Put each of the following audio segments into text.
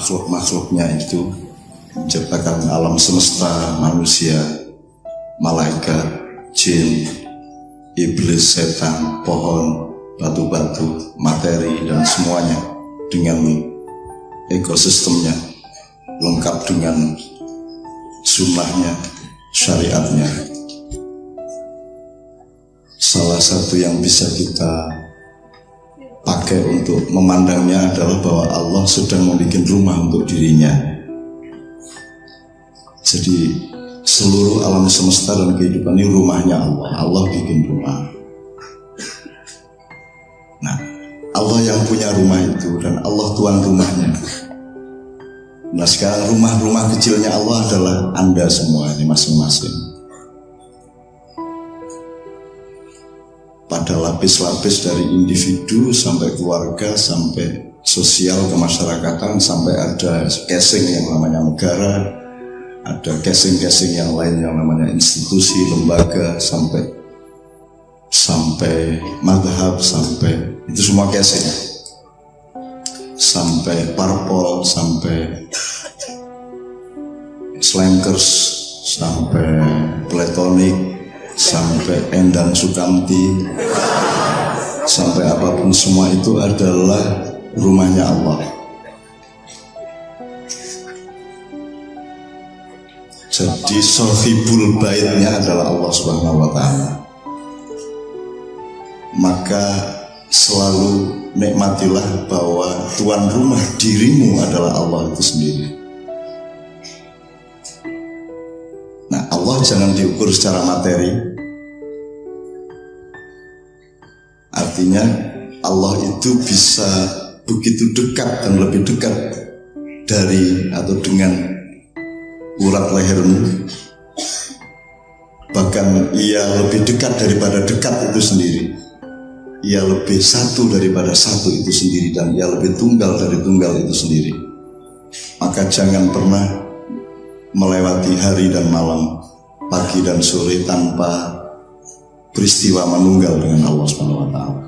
makhluk-makhluknya itu, menciptakan alam semesta, manusia, malaikat, jin, iblis, setan, pohon, batu-batu, materi, dan semuanya dengan ekosistemnya, lengkap dengan sunnahnya, syariatnya. Salah satu yang bisa kita pakai untuk memandangnya adalah bahwa Allah sedang membuat rumah untuk dirinya. Jadi seluruh alam semesta dan kehidupan ini rumahnya Allah. Allah bikin rumah. Nah, Allah yang punya rumah itu dan Allah tuan rumahnya. Nah, sekarang rumah-rumah kecilnya Allah adalah Anda semua ini masing-masing. Pada lapis-lapis dari individu sampai keluarga, sampai sosial kemasyarakatan, sampai ada casing yang namanya negara, ada casing-casing yang lain yang namanya institusi, lembaga, sampai madhab, sampai itu semua casing, sampai parpol, sampai slankers, sampai platonik, sampai Endang Sukamti, sampai apapun, semua itu adalah rumahnya Allah. Jadi sohibul baitnya adalah Allah Subhanahu wa ta'ala. Maka selalu nikmatilah bahwa tuan rumah dirimu adalah Allah itu sendiri. Nah, Allah jangan diukur secara materi. Artinya Allah itu bisa begitu dekat dan lebih dekat dari atau dengan urat lehermu. Bahkan ia lebih dekat daripada dekat itu sendiri. Ia lebih satu daripada satu itu sendiri, dan ia lebih tunggal dari tunggal itu sendiri. Maka jangan pernah melewati hari dan malam, pagi dan sore tanpa peristiwa menunggal dengan Allah Subhanahu wa ta'ala.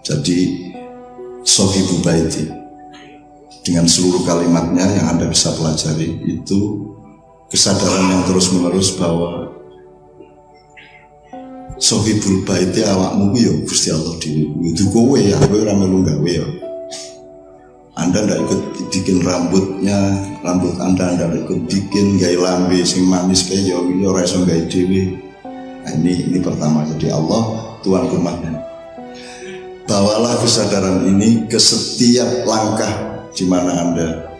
Jadi sohibu baiti dengan seluruh kalimatnya yang Anda bisa pelajari itu kesadaran yang terus menerus bahwa sohibul baiti awakmu ya Gusti Allah dhewe. Itu kowe ya, kowe ora melu gawe ya. Anda ndak ikut bikin rambutnya, rambut Anda ndak ikut bikin gawe lambe sing manis kayak ya ora iso gawe dhewe. Nah, ini pertama. Jadi Allah tuan rumahnya. Bawalah kesadaran ini ke setiap langkah di mana Anda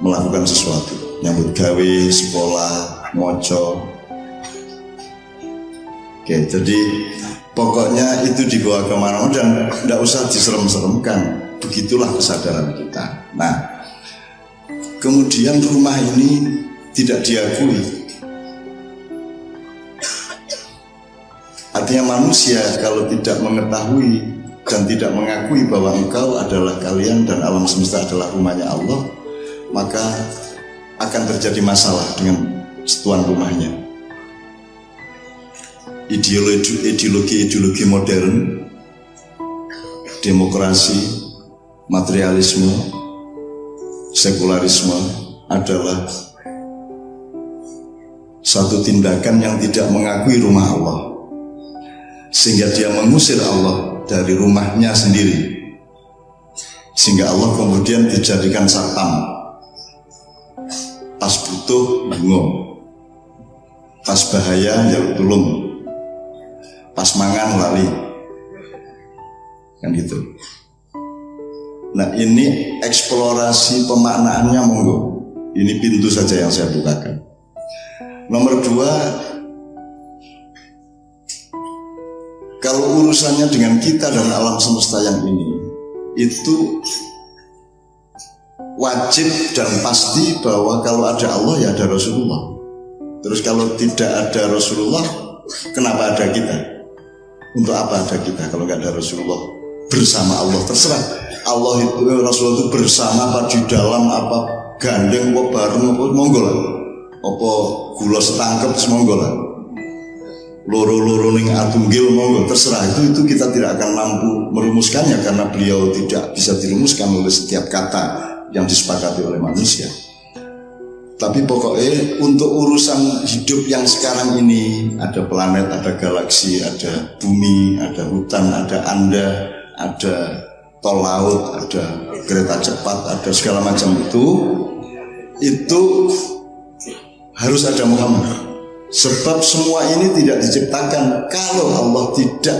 melakukan sesuatu, nyambut gawe, sekolah, moco. Oke, jadi pokoknya itu dibawa kemana-mana dan tidak usah diserem-seremkan. Begitulah kesadaran kita. Nah, kemudian rumah ini tidak diakui. Artinya manusia kalau tidak mengetahui dan tidak mengakui bahwa engkau adalah kalian dan alam semesta adalah rumahnya Allah, maka akan terjadi masalah dengan tuan rumahnya. Ideologi modern, demokrasi, materialisme, sekularisme adalah satu tindakan yang tidak mengakui rumah Allah, sehingga dia mengusir Allah dari rumahnya sendiri, sehingga Allah kemudian dijadikan satpam. Pas butuh bingung, pas bahaya ya tulung, pas mangan lali, kan gitu. Nah, ini eksplorasi pemaknaannya monggo. Ini pintu saja yang saya bukakan. Nomor 2, kalau urusannya dengan kita dan alam semesta yang ini, itu wajib dan pasti bahwa kalau ada Allah ya ada Rasulullah. Terus kalau tidak ada Rasulullah, kenapa ada kita? Untuk apa ada kita kalau nggak ada Rasulullah? Bersama Allah terserah. Allah itu, Rasulullah itu bersama apa di dalam, apa gandeng, apa bareng, apa monggo lah. Apa gula setangkep monggo lah. Loro-loro ning atunggil monggo terserah. Itu kita tidak akan mampu merumuskannya karena beliau tidak bisa dirumuskan oleh setiap kata yang disepakati oleh manusia. Tapi pokoknya untuk urusan hidup yang sekarang ini, ada planet, ada galaksi, ada bumi, ada hutan, ada Anda, ada tol laut, ada kereta cepat, ada segala macam itu harus ada Muhammad. Sebab semua ini tidak diciptakan kalau Allah tidak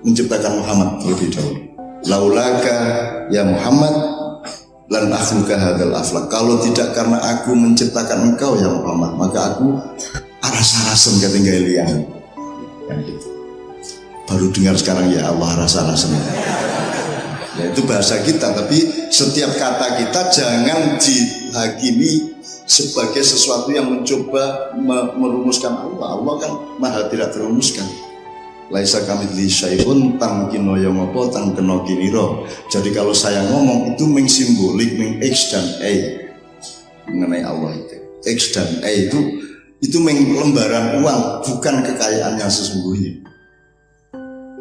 menciptakan Muhammad terlebih dahulu. Laulaka ya Muhammad lan akhluka hadzal aflak. Kalau tidak karena aku menciptakan engkau ya Muhammad, maka aku rasa-rasen ketinggal liang. Kan gitu. Baru dengar sekarang ya Allah rasa-rasen. Ya itu bahasa kita, tapi setiap kata kita jangan dihakimi sebagai sesuatu yang mencoba merumuskan Allah. Allah kan maha tidak terumuskan. Laisa kamitslihi syai'un tamkino yang apa tang kena kiniro. Jadi kalau saya ngomong itu mengsimbolik X dan A mengenai Allah itu. X dan A itu lembaran uang, bukan kekayaannya sesungguhnya.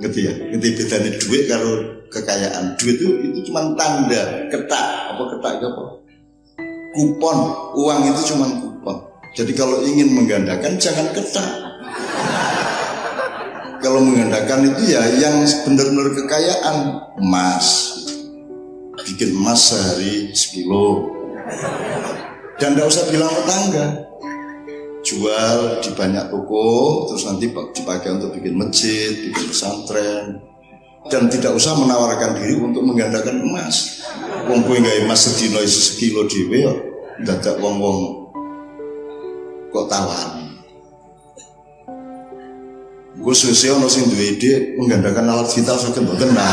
Ngerti ya? Ngerti bedanya duit kalau kekayaan. Duit itu cuma tanda, ketak itu apa? Kupon, uang itu cuma kupon. Jadi kalau ingin menggandakan jangan ketak. Kalau menggandakan itu ya yang benar-benar kekayaan, emas. Bikin emas sehari 1 kilo. Dan tidak usah bilang tetangga. Jual di banyak toko, terus nanti dipakai untuk bikin masjid, bikin pesantren. Dan tidak usah menawarkan diri untuk menggandakan emas. Wong kowe gawe emas sedina 1 kilo dhewe ya dadak wong-wong kok tawani. Gue suwe ono sing duwe ide menggandakan alat vital sakit mboten nah.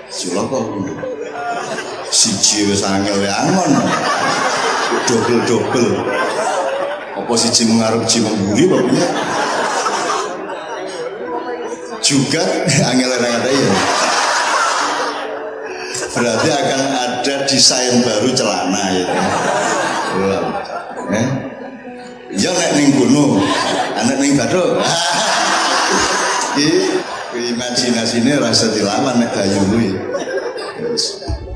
Cilaka. Siji wis angel angon. Dobel-dobel. Apa siji mengarep siji memburi pokoknya. Juga angel ada ya. Berarti akan ada desain baru celana ya. Ya nek ning gunung, anak ning bathuk. Imajinasine rasa dilawan nek bayu kuwi.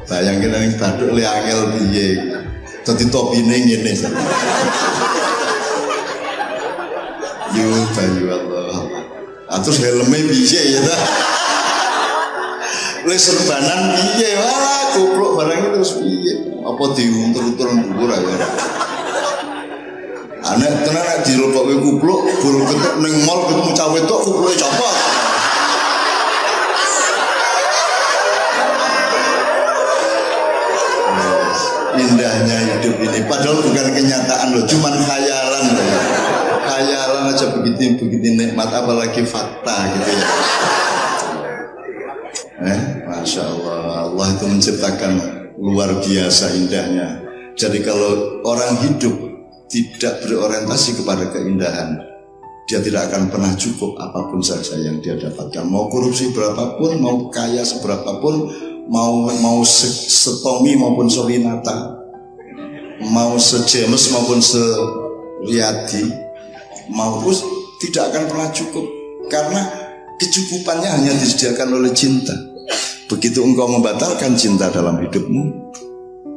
Bayangke ning bathuk le angel piye. Dadi topine ngene. Yo bayu Allah. Atus helme piye ya ta? Le serbanan piye wae goblok barang terus piye? Apa diuntur-untur dhuwur ae. Anak tenan nek dilepokke kupluk, buru ketek ning mall ketemu cah wedok kupluke copot. Indahnya hidup ini padahal bukan kenyataan loh, cuman khayalan loh. Khayalan aja begitu nikmat apalagi fakta gitu ya. Masya Allah, Allah itu menciptakan luar biasa indahnya. Jadi kalau orang hidup tidak berorientasi kepada keindahan, dia tidak akan pernah cukup apapun saja yang dia dapatkan. Mau korupsi berapapun, mau kaya seberapapun, mau setomi maupun sewinata, mau sejemes maupun seriadi, maupun tidak akan pernah cukup. Karena kecukupannya hanya disediakan oleh cinta. Begitu engkau membatalkan cinta dalam hidupmu,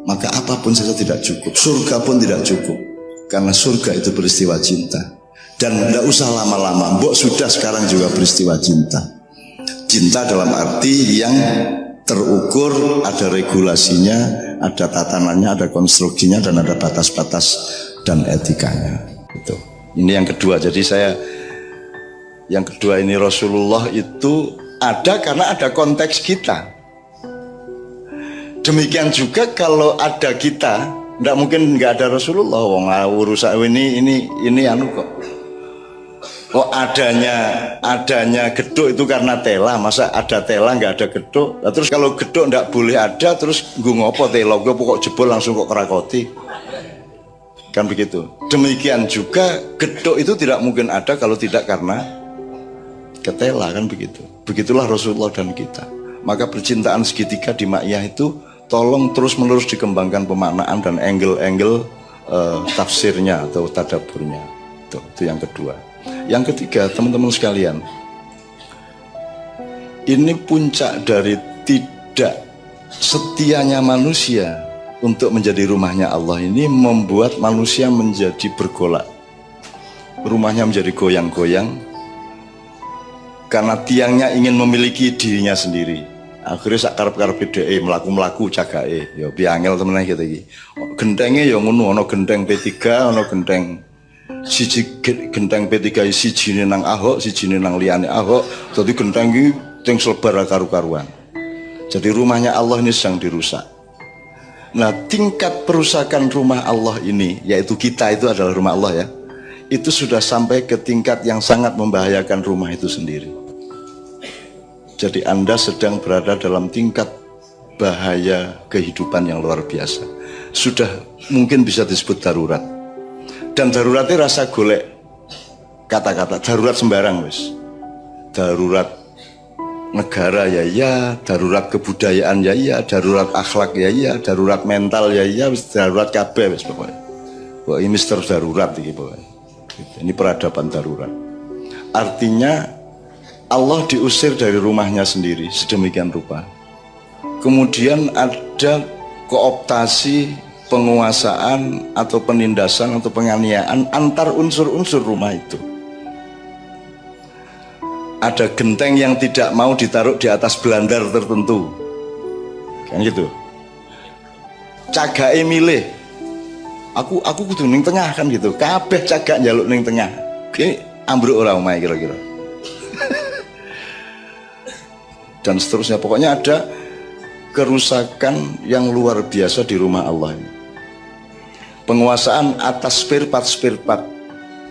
maka apapun saja tidak cukup. Surga pun tidak cukup. Karena surga itu peristiwa cinta. Dan tidak usah lama-lama, mbok sudah sekarang juga peristiwa cinta. Cinta dalam arti yang terukur, ada regulasinya, ada tatanannya, ada konstruksinya, dan ada batas-batas dan etikanya. Itu. Ini yang kedua. Jadi yang kedua ini Rasulullah itu ada karena ada konteks kita. Demikian juga kalau ada kita, tidak mungkin nggak ada Rasulullah. Wong urusan ini anu kok. Kok adanya geduk itu karena tela. Masa ada tela nggak ada geduk? Nah, terus kalau geduk nggak boleh ada, terus gue ngopo tela? Gue pokok jebol langsung kok kerakoti. Kan begitu. Demikian juga geduk itu tidak mungkin ada kalau tidak karena ketela, kan begitu. Begitulah Rasulullah dan kita. Maka percintaan segitiga di Ma'iyah itu tolong terus-menerus dikembangkan pemaknaan dan angle-angle tafsirnya atau tadaburnya. Itu yang kedua. Yang ketiga, teman-teman sekalian, Ini puncak dari tidak setianya manusia untuk menjadi rumahnya Allah ini membuat manusia menjadi bergolak. Rumahnya menjadi goyang-goyang karena tiangnya ingin memiliki dirinya sendiri. Akhirnya sak karep-karep dhek mlaku-mlaku cagake. Ya piangel temenan gitu iki. Gentenge ya ngono, ana genteng P3, ana genteng siji genteng P3 sijine nang Ahok, sijine nang liyane Ahok. Dadi genteng iki teng selebar karu-karuan. Jadi rumahnya Allah ini sedang dirusak. Nah, tingkat perusakan rumah Allah ini, yaitu kita itu adalah rumah Allah ya, itu sudah sampai ke tingkat yang sangat membahayakan rumah itu sendiri. Jadi Anda sedang berada dalam tingkat bahaya kehidupan yang luar biasa. Sudah mungkin bisa disebut darurat. Dan daruratnya rasa golek kata-kata, darurat sembarang wis. Darurat negara ya, darurat kebudayaan ya, darurat akhlak ya, darurat mental ya, darurat kabeh wis pokoknya. Wah, ini Mister Darurat iki pokoknya. Ini peradaban darurat. Artinya Allah diusir dari rumahnya sendiri sedemikian rupa. Kemudian ada kooptasi, penguasaan atau penindasan atau penganiayaan antar unsur-unsur rumah itu. Ada genteng yang tidak mau ditaruh di atas belandar tertentu, kan gitu. Cagake milih, aku kudu ning tengah kan gitu. Kabeh cagak njaluk ning tengah. Oke, ambruk ora omahe kira-kira. Dan seterusnya, pokoknya ada kerusakan yang luar biasa di rumah Allah ini. Penguasaan atas spirpat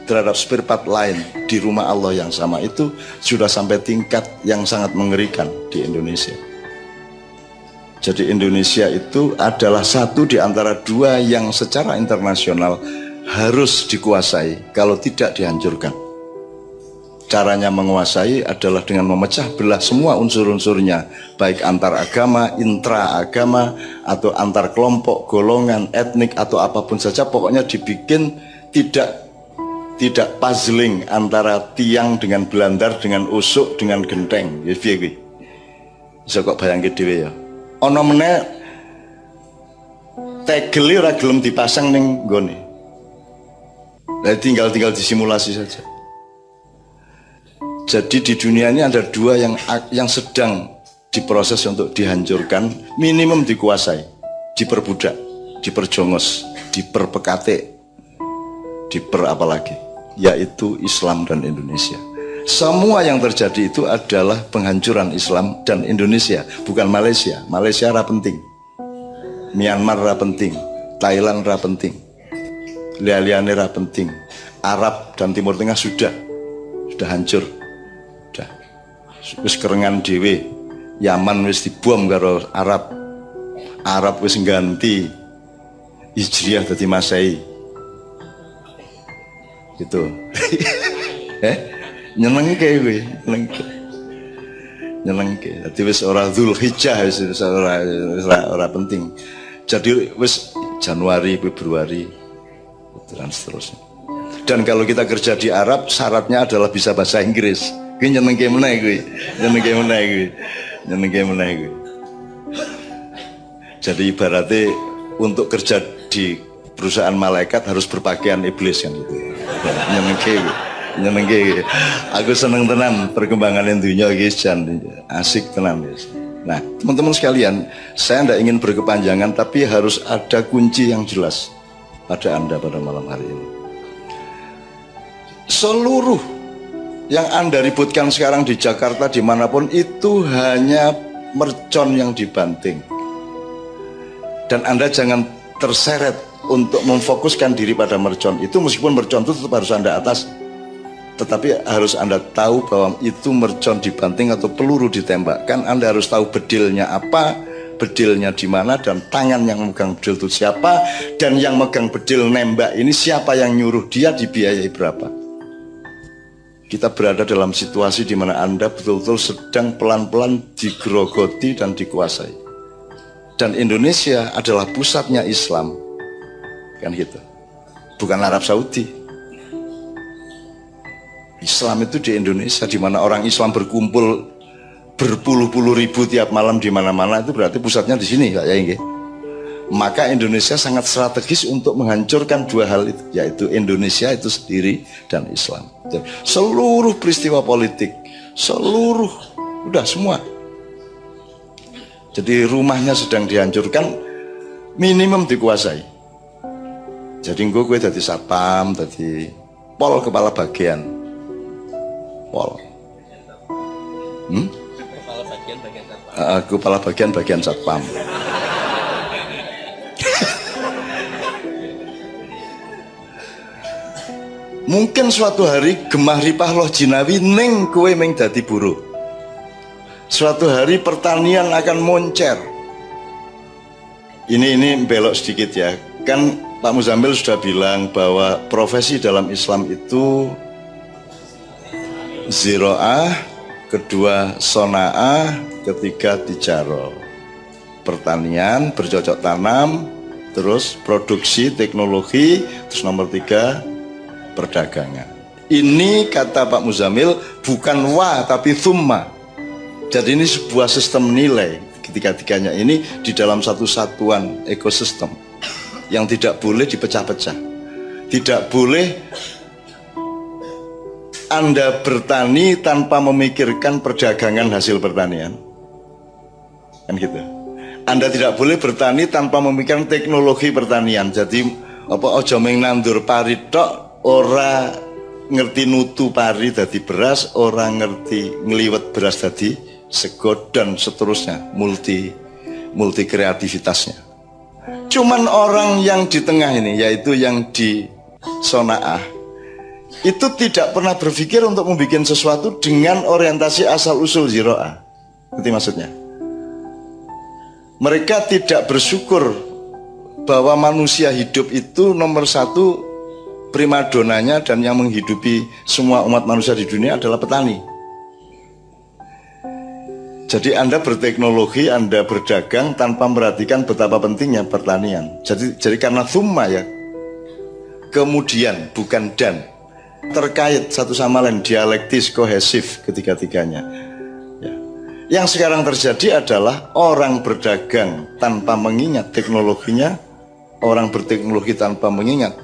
terhadap spirpat lain di rumah Allah yang sama itu sudah sampai tingkat yang sangat mengerikan di Indonesia. Jadi Indonesia itu adalah satu di antara dua yang secara internasional harus dikuasai, kalau tidak dihancurkan. Caranya menguasai adalah dengan memecah belah semua unsur-unsurnya, baik antar agama, intra agama, atau antar kelompok, golongan, etnik, atau apapun saja. Pokoknya dibikin tidak puzzling antara tiang dengan belandar, dengan usuk, dengan genteng. Ya piye kuwi? Bisa kok bayangke dhewe ya. Ana meneh tegel ora gelem dipasang ning nggone. Lah tinggal disimulasi saja. Jadi di dunia ini ada dua yang sedang diproses untuk dihancurkan, minimum dikuasai, diperbudak, diperjongos, diperpekate, apalagi, yaitu Islam dan Indonesia. Semua yang terjadi itu adalah penghancuran Islam dan Indonesia, bukan Malaysia. Malaysia ra penting, Myanmar ra penting, Thailand ra penting, liane ra penting. Arab dan Timur Tengah sudah hancur. Wis kerengan dhewe. Yaman wis dibom karo Arab wis ganti Hijriah dadi Masehi gitu. Nyenengke kuwi, nyenengke. Dadi wis ora Dzulhijjah, wis ora penting. Jadi wis Januari, Februari dan seterusnya. Dan kalau kita kerja di Arab, syaratnya adalah bisa bahasa Inggris. Kuwi nyenengke meneh kuwi. Nyenengke meneh kuwi. Jadi ibaratnya untuk kerja di perusahaan malaikat harus berpakaian iblis kan gitu. Nyenengke. Aku seneng tenan perkembangan dunia iki jan asik tenan guys. Nah, teman-teman sekalian, saya tidak ingin berkepanjangan, tapi harus ada kunci yang jelas pada Anda pada malam hari ini. Seluruh yang Anda ributkan sekarang di Jakarta, dimanapun, itu hanya mercon yang dibanting. Dan Anda jangan terseret untuk memfokuskan diri pada mercon itu, meskipun mercon itu tetap harus Anda atas. Tetapi harus Anda tahu bahwa itu mercon dibanting atau peluru ditembakkan. Anda harus tahu bedilnya apa, bedilnya di mana, dan tangan yang megang bedil itu siapa, dan yang megang bedil nembak ini siapa, yang nyuruh dia, dibiayai berapa. Kita berada dalam situasi di mana Anda betul-betul sedang pelan-pelan digerogoti dan dikuasai. Dan Indonesia adalah pusatnya Islam, kan gitu. Bukan Arab Saudi. Islam itu di Indonesia, di mana orang Islam berkumpul berpuluh-puluh ribu tiap malam di mana-mana, itu berarti pusatnya di sini, Pak Yai. Maka Indonesia sangat strategis untuk menghancurkan dua hal itu, yaitu Indonesia itu sendiri dan Islam. Dan seluruh peristiwa politik, udah semua. Jadi rumahnya sedang dihancurkan, minimum dikuasai. Jadi gue jadi satpam, jadi pol kepala bagian, pol. Kepala bagian satpam. Mungkin suatu hari gemah ripah loh jinawi neng kowe meng dadi buruh. Suatu hari pertanian akan moncer. Ini belok sedikit ya. Kan Pak Muzamil sudah bilang bahwa profesi dalam Islam itu ziro'ah, kedua sona'ah, ketiga tijarah. Pertanian, bercocok tanam, terus produksi, teknologi, terus nomor 3 perdagangan. Ini kata Pak Muzamil bukan wa tapi thumma. Jadi ini sebuah sistem nilai, ketiga-tiganya ini di dalam satu satuan ekosistem yang tidak boleh dipecah-pecah. Tidak boleh Anda bertani tanpa memikirkan perdagangan hasil pertanian, kan gitu. Anda tidak boleh bertani tanpa memikirkan teknologi pertanian. Jadi ojo meng nandur pari tok, ora ngerti nutu pari dadi beras, ora ngerti ngeliwet beras dadi sego, dan seterusnya, multi kreativitasnya. Cuman orang yang di tengah ini, yaitu yang di sona'ah, itu tidak pernah berpikir untuk membuat sesuatu dengan orientasi asal usul ziro'ah. Ngerti maksudnya? Mereka tidak bersyukur bahwa manusia hidup itu nomor satu primadonanya dan yang menghidupi semua umat manusia di dunia adalah petani. Jadi Anda berteknologi, Anda berdagang tanpa memperhatikan betapa pentingnya pertanian. Jadi karena thumma ya, kemudian bukan dan, terkait satu sama lain, dialektis, kohesif ketiga-tiganya. Ya. Yang sekarang terjadi adalah orang berdagang tanpa mengingat teknologinya, orang berteknologi tanpa mengingat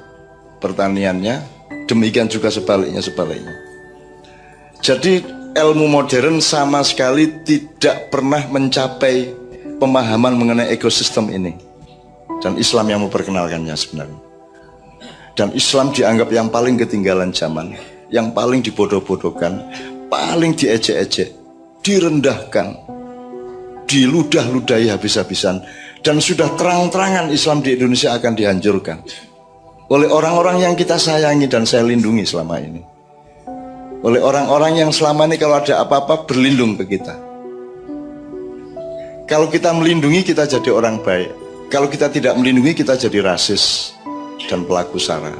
pertaniannya, demikian juga sebaliknya. Jadi ilmu modern sama sekali tidak pernah mencapai pemahaman mengenai ekosistem ini, dan Islam yang memperkenalkannya sebenarnya. Dan Islam dianggap yang paling ketinggalan zaman, yang paling dibodoh-bodohkan, paling diejek-ejek, direndahkan, diludah-ludahi habis-habisan, dan sudah terang-terangan Islam di Indonesia akan dihancurkan oleh orang-orang yang kita sayangi dan saya lindungi selama ini, oleh orang-orang yang selama ini kalau ada apa-apa berlindung ke kita. Kalau kita melindungi, kita jadi orang baik. Kalau kita tidak melindungi, kita jadi rasis dan pelaku SARA.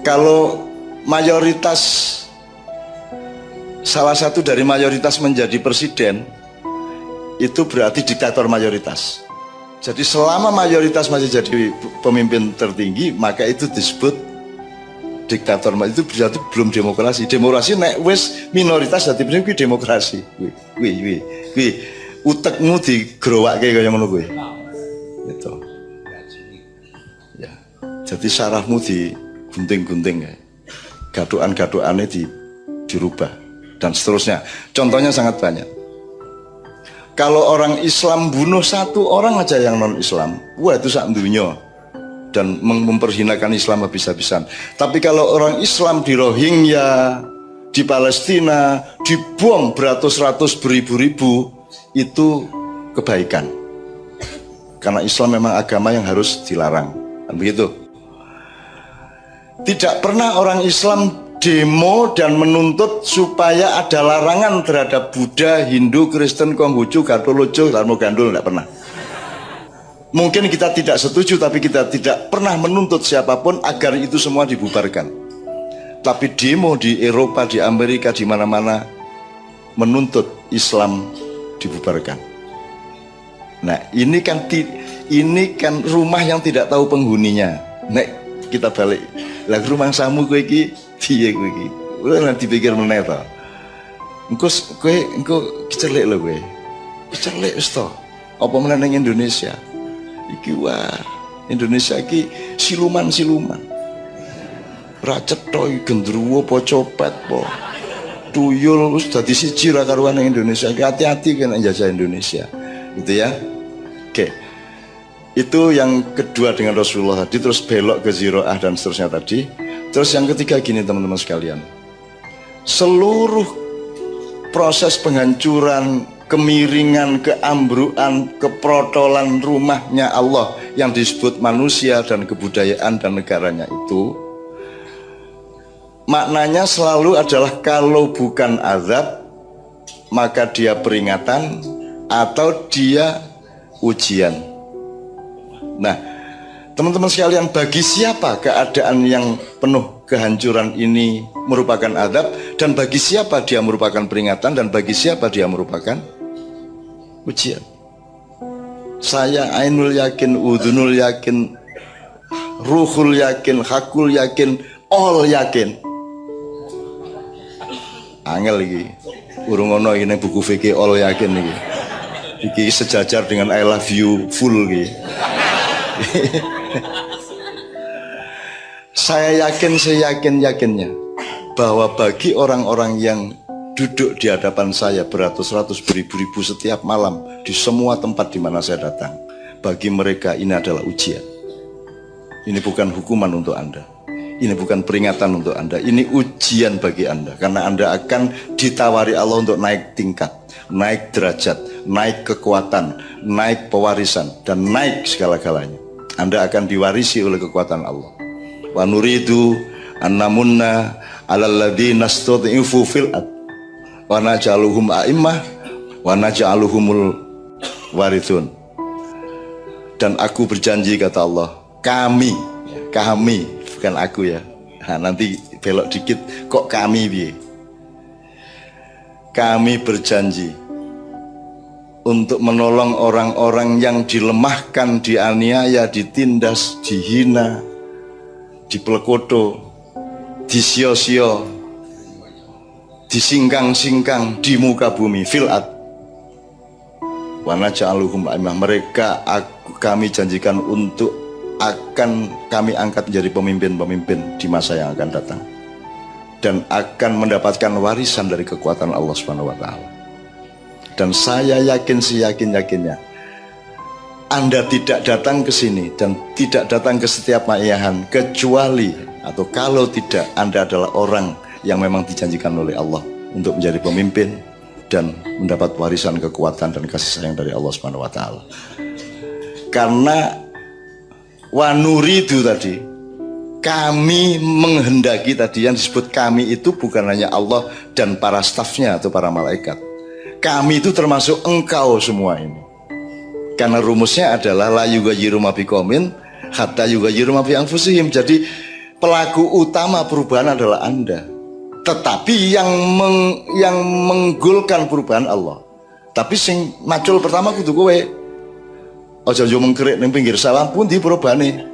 Kalau mayoritas, salah satu dari mayoritas menjadi presiden, itu berarti diktator mayoritas. Jadi selama mayoritas masih jadi pemimpin tertinggi, maka itu disebut diktator. Itu berarti belum demokrasi. Demokrasi nek wis minoritas dadi kuwi demokrasi. Kuwi utekmu digrowakke kaya ngono kuwi. Gitu. Ya. Jadi sarafmu digunting-gunting ya. Gadukan-gadukane dirubah dan seterusnya. Contohnya sangat banyak. Kalau orang Islam bunuh satu orang aja yang non-Islam, wah itu sak dunya, dan memperhinakan Islam habis-habisan. Tapi kalau orang Islam di Rohingya, di Palestina, dibom beratus-ratus, beribu-ribu, itu kebaikan. Karena Islam memang agama yang harus dilarang, kan begitu. Tidak pernah orang Islam demo dan menuntut supaya ada larangan terhadap Buddha, Hindu, Kristen, Konghucu, Gatholoco, Dharma Gandul, tidak pernah. Mungkin kita tidak setuju, tapi kita tidak pernah menuntut siapapun agar itu semua dibubarkan. Tapi demo di Eropa, di Amerika, di mana-mana menuntut Islam dibubarkan. Nah, ini kan rumah yang tidak tahu penghuninya. Nek kita balik, lah rumah samu kowe iki piye kowe iki? Ora nanti pikir meneh to. Engko kecelek lho kowe. Kecelek wis to. Apa meneh ning Indonesia? Iki wah, Indonesia iki siluman-siluman. Ra cetha iki gendruwo apa copet apa. Tuyul wis dadi siji ra karuan ning Indonesia. Hati-hati kena jajah Indonesia. Gitu ya. Oke. Itu yang kedua dengan Rasulullah tadi, terus belok ke Ziro'ah dan seterusnya tadi. Terus yang ketiga gini teman-teman sekalian. Seluruh proses penghancuran, kemiringan, keambruan, keprotolan rumahnya Allah yang disebut manusia dan kebudayaan dan negaranya itu, maknanya selalu adalah kalau bukan azab maka dia peringatan atau dia ujian. Nah, teman-teman sekalian, bagi siapa keadaan yang penuh kehancuran ini merupakan azab, dan bagi siapa dia merupakan peringatan, dan bagi siapa dia merupakan ujian? Saya ainul yakin, udhunul yakin, ruhul yakin, hakul yakin, all yakin. Angel iki. Urung ono iki ning buku fikih all yakin iki. Iki sejajar dengan I love you full iki. Saya yakin seyakin-yakinnya bahwa bagi orang-orang yang duduk di hadapan saya beratus-ratus beribu-ribu setiap malam di semua tempat di mana saya datang, bagi mereka ini adalah ujian. Ini bukan hukuman untuk Anda, ini bukan peringatan untuk Anda, ini ujian bagi Anda, karena Anda akan ditawari Allah untuk naik tingkat, naik derajat, naik kekuatan, naik pewarisan, dan naik segala-galanya. Anda akan diwarisi oleh kekuatan Allah. Wa nuridu annamunna alal ladzina istud'ifu fil ard wa naj'aluhum a'immah wa naj'aluhumul warithun. Dan aku berjanji, kata Allah, kami, bukan aku ya. Nah, nanti belok dikit, kok kami piye? Kami berjanji untuk menolong orang-orang yang dilemahkan, dianiaya, ditindas, dihina, dipelekoto, disio-sio, disingkang-singkang di muka bumi, fil'at. Wa naj'aluhum a'immah, mereka kami janjikan untuk akan kami angkat menjadi pemimpin-pemimpin di masa yang akan datang, dan akan mendapatkan warisan dari kekuatan Allah Subhanahu wa taala. Dan saya yakin seyakin-yakinnya, Anda tidak datang ke sini dan tidak datang ke setiap ma'yahan kecuali, atau kalau tidak, Anda adalah orang yang memang dijanjikan oleh Allah untuk menjadi pemimpin dan mendapat warisan kekuatan dan kasih sayang dari Allah Subhanahu wa taala. Karena wanuridu tadi, kami menghendaki tadi, yang disebut kami itu bukan hanya Allah dan para stafnya atau para malaikat. Kami itu termasuk engkau semua ini. Karena rumusnya adalah la yughayyiru ma biqaumin hatta yughayyiru ma bi anfusihim. Jadi pelaku utama perubahan adalah Anda. Tetapi yang menggolkan perubahan Allah. Tapi sing macul pertama kudu kowe. Aja yo mengkerik ning pinggir sawah pun di perubahane.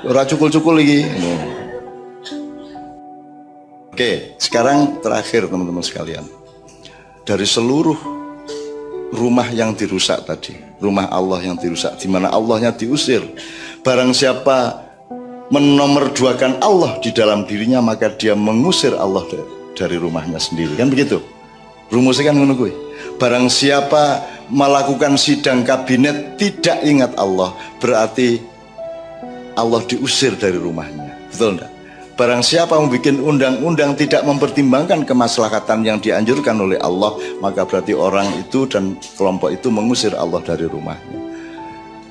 Ora cukul-cukul iki. Oke, sekarang terakhir teman-teman sekalian. Dari seluruh rumah yang dirusak tadi, rumah Allah yang dirusak, di mana Allahnya diusir, barang siapa menomorduakan Allah di dalam dirinya, maka dia mengusir Allah dari rumahnya sendiri. Kan begitu rumusnya, kan ngono kuwi. Barang siapa melakukan sidang kabinet tidak ingat Allah, berarti Allah diusir dari rumahnya. Betul enggak? Barang siapa membuat undang-undang tidak mempertimbangkan kemaslahatan yang dianjurkan oleh Allah, maka berarti orang itu dan kelompok itu mengusir Allah dari rumahnya.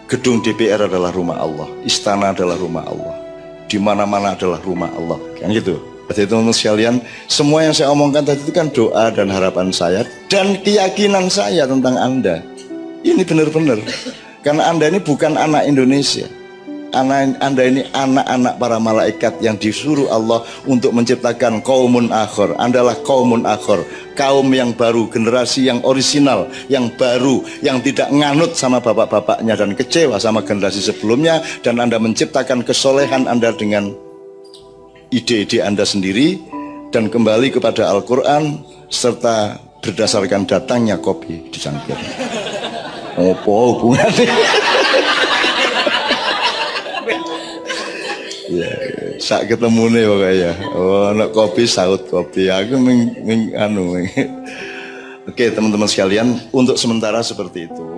Gedung DPR adalah rumah Allah, istana adalah rumah Allah, di mana-mana adalah rumah Allah, kan gitu. Jadi teman-teman sekalian, semua yang saya omongkan tadi itu kan doa dan harapan saya dan keyakinan saya tentang Anda. Ini benar-benar, karena Anda ini bukan anak Indonesia. Anda ini anak-anak para malaikat yang disuruh Allah untuk menciptakan kaumun akhir. Anda adalah kaumun akhir, kaum yang baru, generasi yang orisinal, yang baru, yang tidak nganut sama bapak-bapaknya dan kecewa sama generasi sebelumnya. Dan Anda menciptakan kesolehan Anda dengan ide-ide Anda sendiri dan kembali kepada Al-Quran serta berdasarkan datangnya kopi di cangkir. Apa hubungannya? Ya, sak ketemu nih pokoknya. Oh, anak kopi saut kopi. Aku Oke, teman-teman sekalian, untuk sementara seperti itu.